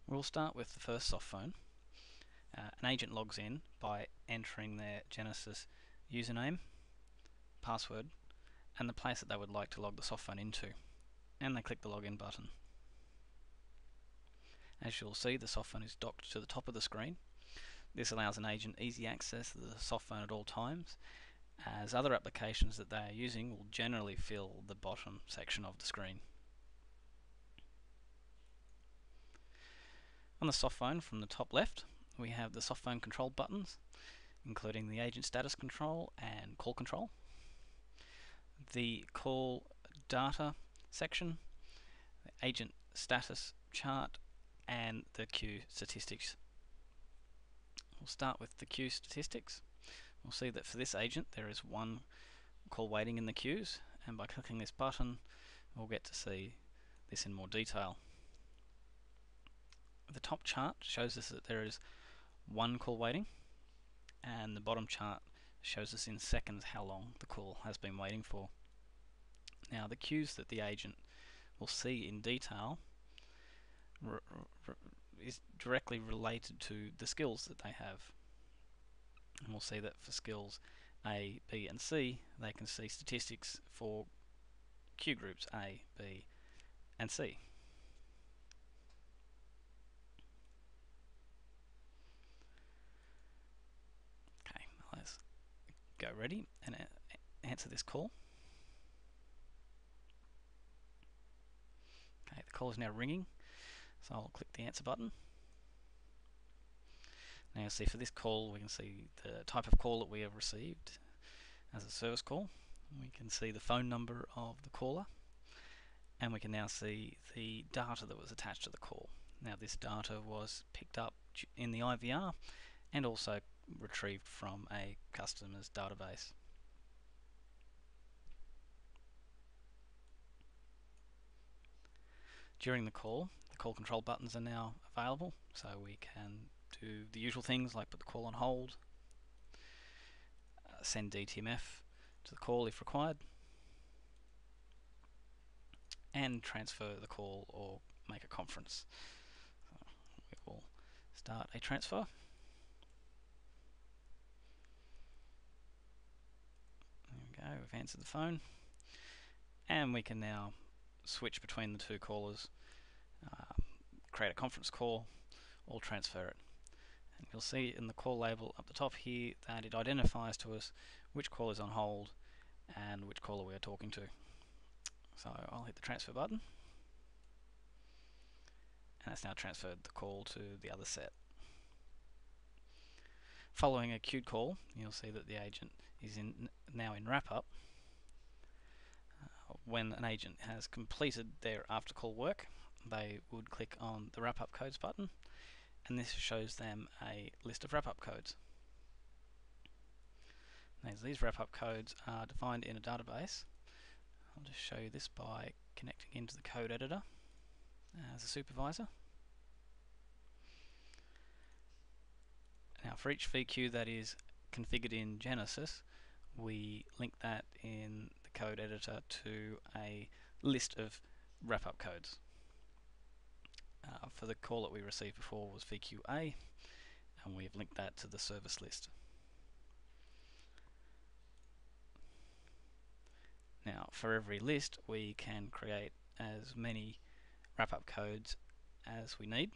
We'll start with the first Softphone. An agent logs in by entering their Genesis username, password, and the place that they would like to log the Softphone into, and they click the login button. As you'll see, the Softphone is docked to the top of the screen. This allows an agent easy access to the Softphone at all times, as other applications that they are using will generally fill the bottom section of the screen. On the Softphone, from the top left, we have the Softphone control buttons, including the agent status control and call control, the call data section, the agent status chart, and the queue statistics. We'll start with the queue statistics. We'll see that for this agent there is one call waiting in the queues, and by clicking this button we'll get to see this in more detail. The top chart shows us that there is one call waiting, and the bottom chart shows us in seconds how long the call has been waiting for. Now, the queues that the agent will see in detail is directly related to the skills that they have. And we'll see that for skills A, B and C, they can see statistics for queue groups A, B and C. Okay, let's go ready and answer this call. Okay, the call is now ringing, so I'll click the answer button. Now you'll see for this call we can see the type of call that we have received as a service call. We can see the phone number of the caller, and we can now see the data that was attached to the call. Now this data was picked up in the IVR and also retrieved from a Customised database. During the call control buttons are now available, so we can do the usual things like put the call on hold, send DTMF to the call if required, and transfer the call or make a conference. So we will start a transfer. There we go, we've answered the phone, and we can now switch between the two callers, create a conference call, or transfer it. And you'll see in the call label up the top here that it identifies to us which call is on hold and which caller we are talking to. So I'll hit the transfer button, and it's now transferred the call to the other set. Following a queued call, you'll see that the agent is now in wrap-up. When an agent has completed their after-call work, they would click on the wrap-up codes button, and this shows them a list of wrap-up codes. Now, these wrap-up codes are defined in a database. I'll just show you this by connecting into the code editor as a supervisor. Now, for each VQ that is configured in Genesis, we link that in the code editor to a list of wrap-up codes. For the call that we received before was VQA, and we've linked that to the service list. Now, for every list we can create as many wrap-up codes as we need,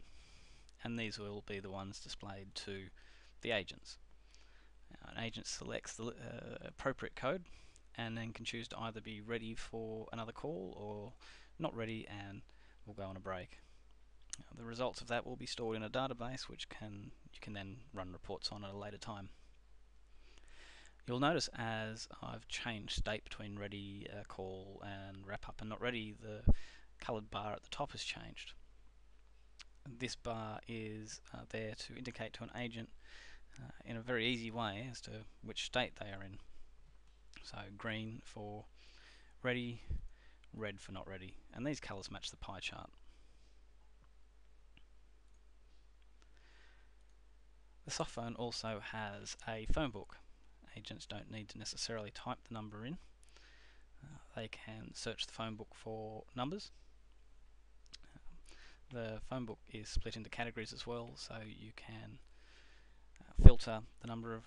and these will be the ones displayed to the agents. Now, an agent selects the appropriate code and then can choose to either be ready for another call or not ready and will go on a break. The results of that will be stored in a database which you can then run reports on at a later time. You'll notice as I've changed state between ready, call and wrap up and not ready, the coloured bar at the top has changed. This bar is there to indicate to an agent in a very easy way as to which state they are in. So green for ready, red for not ready, and these colours match the pie chart. The Softphone also has a phone book. Agents don't need to necessarily type the number in. They can search the phone book for numbers. The phone book is split into categories as well, so you can filter the number of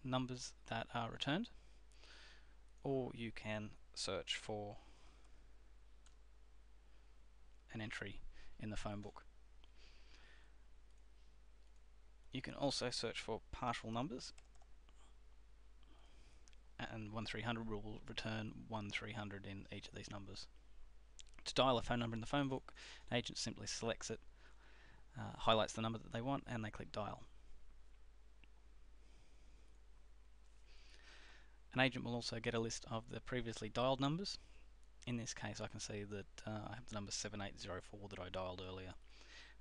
numbers that are returned, or you can search for an entry in the phone book. You can also search for partial numbers, and 1300 will return 1300 in each of these numbers. To dial a phone number in the phone book, an agent simply selects it, highlights the number that they want, and they click dial. An agent will also get a list of the previously dialed numbers. In this case, I can see that I have the number 7804 that I dialed earlier.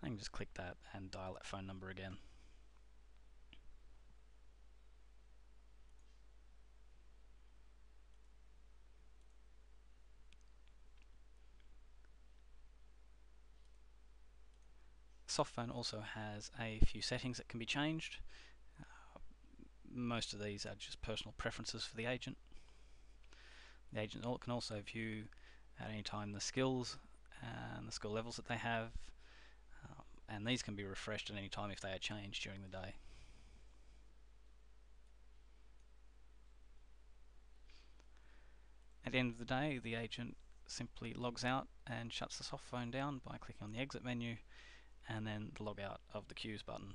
I can just click that and dial that phone number again. Softphone also has a few settings that can be changed. Most of these are just personal preferences for the agent. The agent can also view at any time the skills and the skill levels that they have, and these can be refreshed at any time if they are changed during the day. At the end of the day, the agent simply logs out and shuts the Softphone down by clicking on the exit menu and then the log out of the queues button.